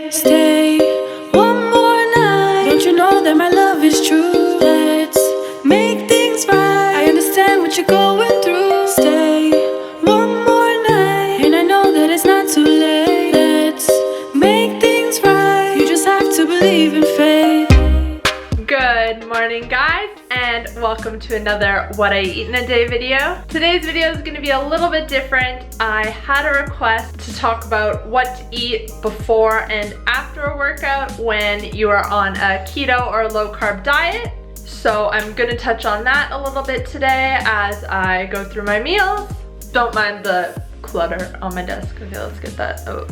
Stay one more night. Don't you know that my love is true? Let's make things right. I understand what you're going through. Stay one more night, and I know that it's not too late. Let's make things right. You just have to believe in fate. Good morning, guys, and welcome to another What I Eat in a Day video. Today's video is going to be a little bit different. I had a request to talk about what to eat before and after a workout when you are on a keto or low carb diet. So I'm going to touch on that a little bit today as I go through my meals. Don't mind the clutter on my desk. Okay, let's get that out.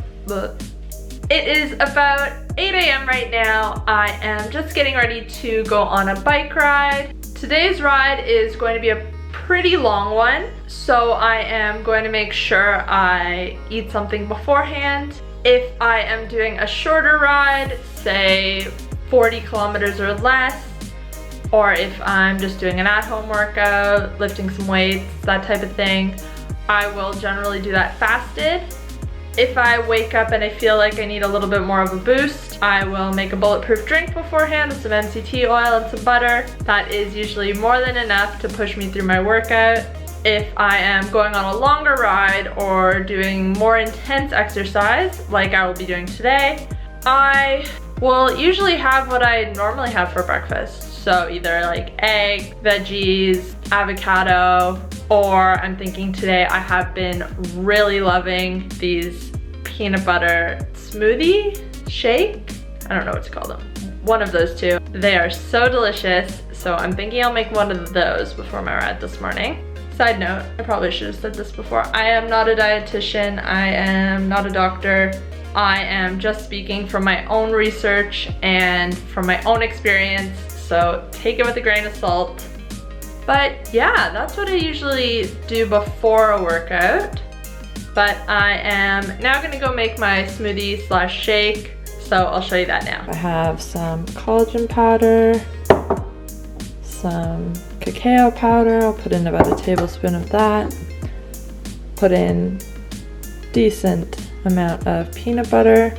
It is about 8 a.m. right now. I am just getting ready to go on a bike ride. Today's ride is going to be a pretty long one, so I am going to make sure I eat something beforehand. If I am doing a shorter ride, say 40 kilometers or less, or if I'm just doing an at-home workout, lifting some weights, that type of thing, I will generally do that fasted. If I wake up and I feel like I need a little bit more of a boost, I will make a bulletproof drink beforehand with some MCT oil and some butter. That is usually more than enough to push me through my workout. If I am going on a longer ride or doing more intense exercise, like I will be doing today, I will usually have what I normally have for breakfast. So either like egg, veggies, avocado, or I'm thinking today I have been really loving these peanut butter smoothie shake. I don't know what to call them. One of those two. They are so delicious. So I'm thinking I'll make one of those before my ride this morning. Side note, I probably should have said this before. I am not a dietitian. I am not a doctor. I am just speaking from my own research and from my own experience. So take it with a grain of salt. But yeah, that's what I usually do before a workout. But I am now gonna go make my smoothie slash shake. So I'll show you that now. I have some collagen powder, some cacao powder. I'll put in about a tablespoon of that. Put in decent amount of peanut butter,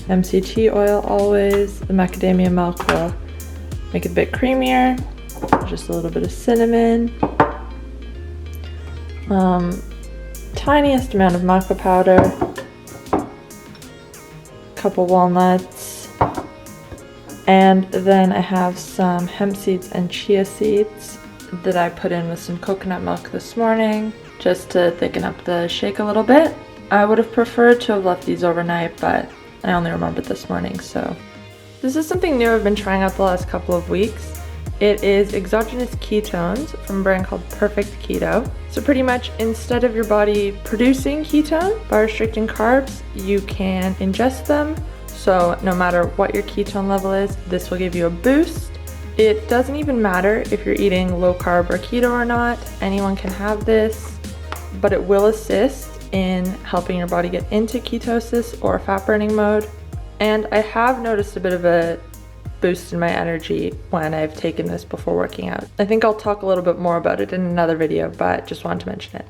MCT oil always. The macadamia milk will make it a bit creamier. Just a little bit of cinnamon, tiniest amount of maca powder, a couple walnuts, and then I have some hemp seeds and chia seeds that I put in with some coconut milk this morning just to thicken up the shake a little bit. I would have preferred to have left these overnight, but I only remembered this morning, so. This is something new I've been trying out the last couple of weeks. It is exogenous ketones from a brand called Perfect Keto. So pretty much instead of your body producing ketone by restricting carbs, you can ingest them. So no matter what your ketone level is, this will give you a boost. It doesn't even matter if you're eating low carb or keto or not. Anyone can have this, but it will assist in helping your body get into ketosis or fat burning mode. And I have noticed a bit of a boost in my energy when I've taken this before working out. I think I'll talk a little bit more about it in another video, but just wanted to mention it.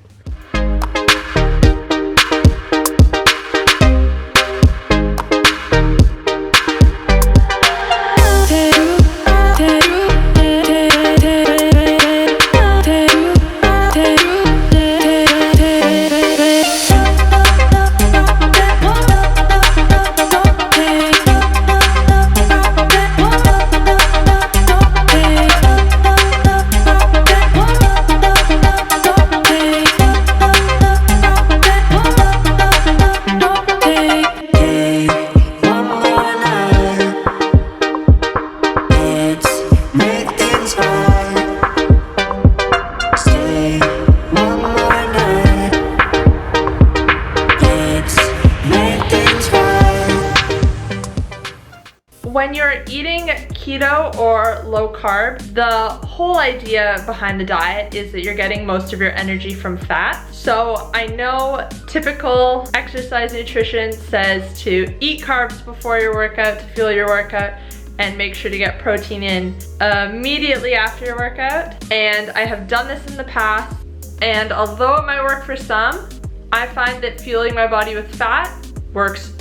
When you're eating keto or low carb, the whole idea behind the diet is that you're getting most of your energy from fat. So I know typical exercise nutrition says to eat carbs before your workout to fuel your workout and make sure to get protein in immediately after your workout. And I have done this in the past, and although it might work for some, I find that fueling my body with fat works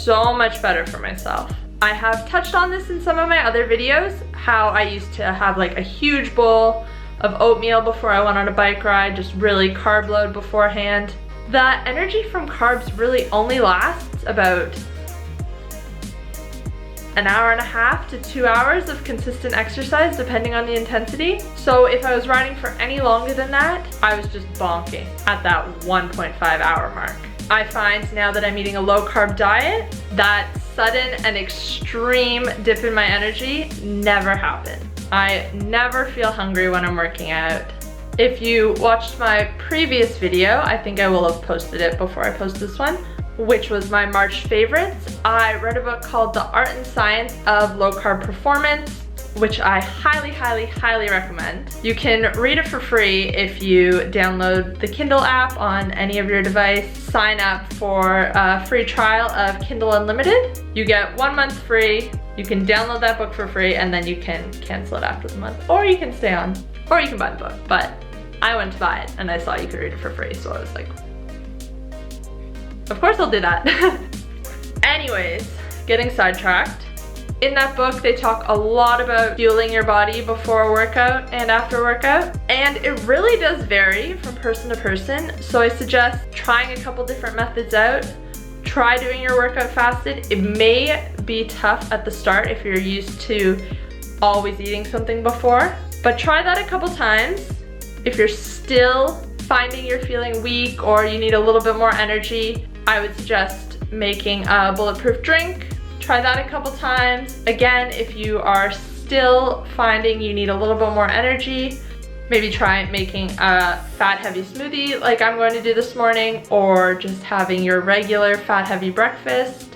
so much better for myself. I have touched on this in some of my other videos, how I used to have like a huge bowl of oatmeal before I went on a bike ride, just really carb load beforehand. The energy from carbs really only lasts about an hour and a half to 2 hours of consistent exercise, depending on the intensity. So if I was riding for any longer than that, I was just bonking at that 1.5 hour mark. I find now that I'm eating a low carb diet, that sudden and extreme dip in my energy never happens. I never feel hungry when I'm working out. If you watched my previous video, I think I will have posted it before I post this one, which was my March favorites. I read a book called The Art and Science of Low Carb Performance, which I highly, highly, highly recommend. You can read it for free if you download the Kindle app on any of your device, sign up for a free trial of Kindle Unlimited. You get 1 month free, you can download that book for free, and then you can cancel it after the month, or you can stay on, or you can buy the book. But I went to buy it and I saw you could read it for free, so I was like, of course I'll do that. Anyways, getting sidetracked. In that book, they talk a lot about fueling your body before a workout and after a workout, and it really does vary from person to person. So I suggest trying a couple different methods out. Try doing your workout fasted. It may be tough at the start if you're used to always eating something before, but try that a couple times. If you're still finding you're feeling weak or you need a little bit more energy, I would suggest making a bulletproof drink. Try that a couple times. Again, if you are still finding you need a little bit more energy, maybe try making a fat heavy smoothie like I'm going to do this morning, or just having your regular fat heavy breakfast.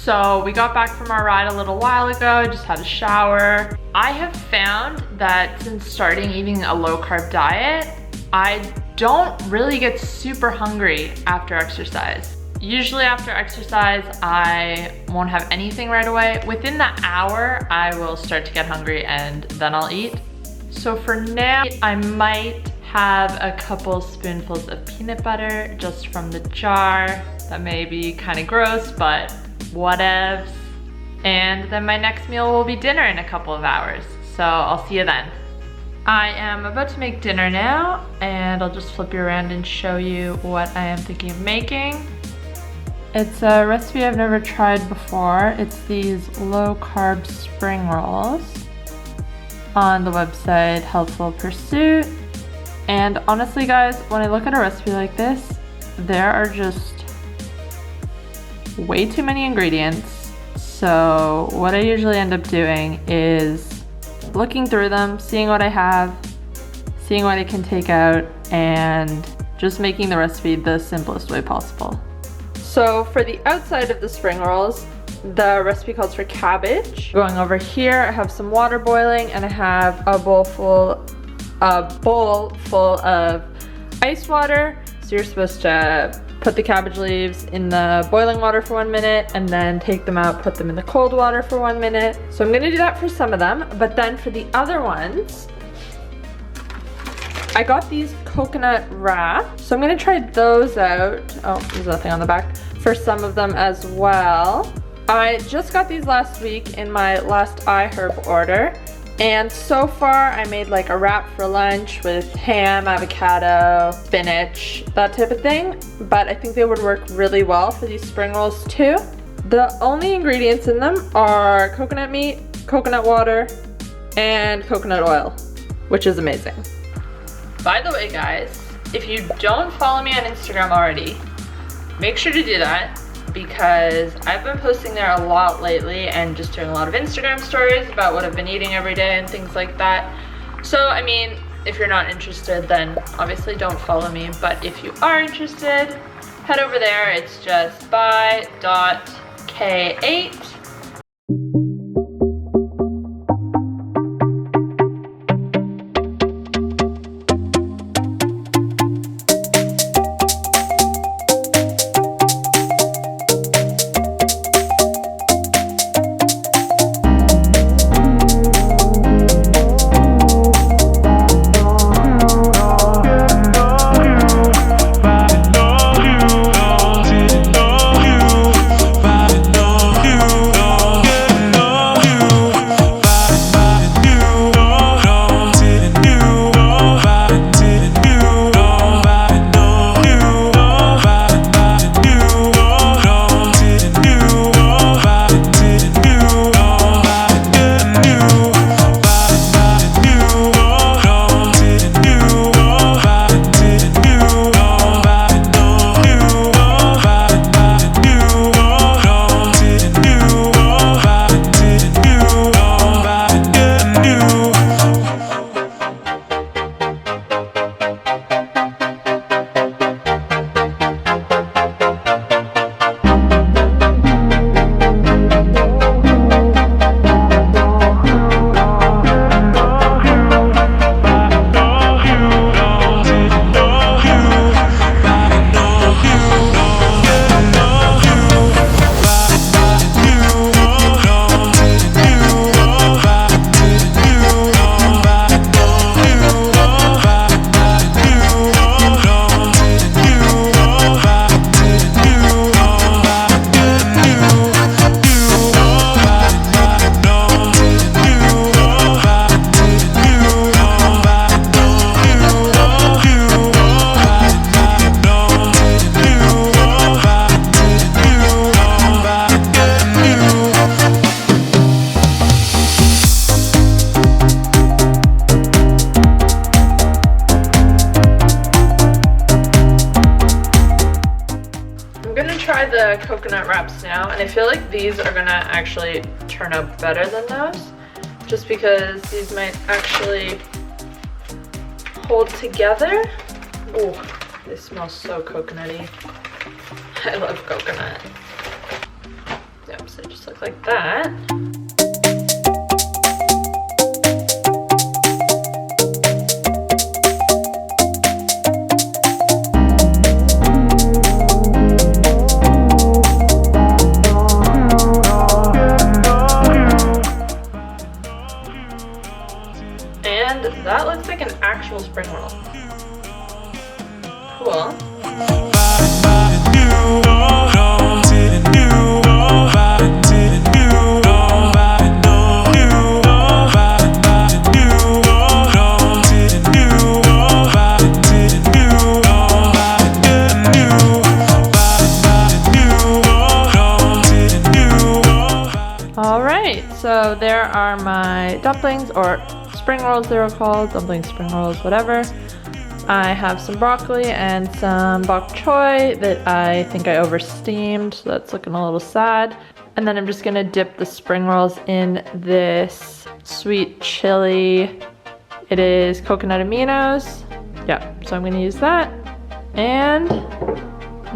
So we got back from our ride a little while ago, just had a shower. I have found that since starting eating a low carb diet, I don't really get super hungry after exercise. Usually after exercise, I won't have anything right away. Within the hour, I will start to get hungry and then I'll eat. So for now, I might have a couple spoonfuls of peanut butter just from the jar. That may be kind of gross, but whatevs. And then my next meal will be dinner in a couple of hours. So I'll see you then. I am about to make dinner now, and I'll just flip you around and show you what I am thinking of making. It's a recipe I've never tried before. It's these low carb spring rolls on the website Healthful Pursuit. And honestly guys, when I look at a recipe like this, there are just way too many ingredients. So what I usually end up doing is looking through them, seeing what I have, seeing what I can take out, and just making the recipe the simplest way possible. So for the outside of the spring rolls, the recipe calls for cabbage. Going over here, I have some water boiling, and I have a bowl full of ice water. So you're supposed to put the cabbage leaves in the boiling water for 1 minute and then take them out, put them in the cold water for 1 minute. So I'm gonna do that for some of them, but then for the other ones, I got these coconut wraps. So I'm gonna try those out. Oh, there's nothing on the back. For some of them as well. I just got these last week in my last 𝗖𝗟𝗏 order. And so far I made like a wrap for lunch with ham, avocado, spinach, that type of thing. But I think they would work really well for these spring rolls too. The only ingredients in them are coconut meat, coconut water, and coconut oil, which is amazing. By the way guys, if you don't follow me on Instagram already, make sure to do that, because I've been posting there a lot lately and just doing a lot of Instagram stories about what I've been eating every day and things like that. So I mean, if you're not interested, then obviously don't follow me, but if you are interested, head over there. It's just 𝗖𝗟𝗏𝗘8. I feel like these are gonna actually turn out better than those, just because these might actually hold together. Oh, they smell so coconutty. I love coconut. Yep, so they just look like that. And that looks like an actual spring roll. Cool. Alright, so there are my dumplings, or spring rolls they were called, dumplings, spring rolls, whatever. I have some broccoli and some bok choy that I think I oversteamed, so that's looking a little sad. And then I'm just gonna dip the spring rolls in this sweet chili. It is coconut aminos. Yeah, so I'm gonna use that. And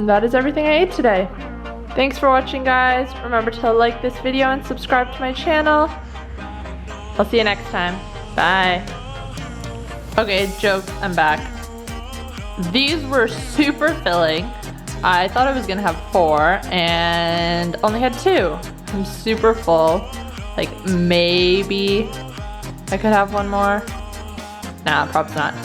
that is everything I ate today. Thanks for watching, guys. Remember to like this video and subscribe to my channel. I'll see you next time. Bye. Okay, jokes, I'm back. These were super filling. I thought I was gonna have 4 and only had 2. I'm super full. Like, maybe I could have one more. Nah, probably not.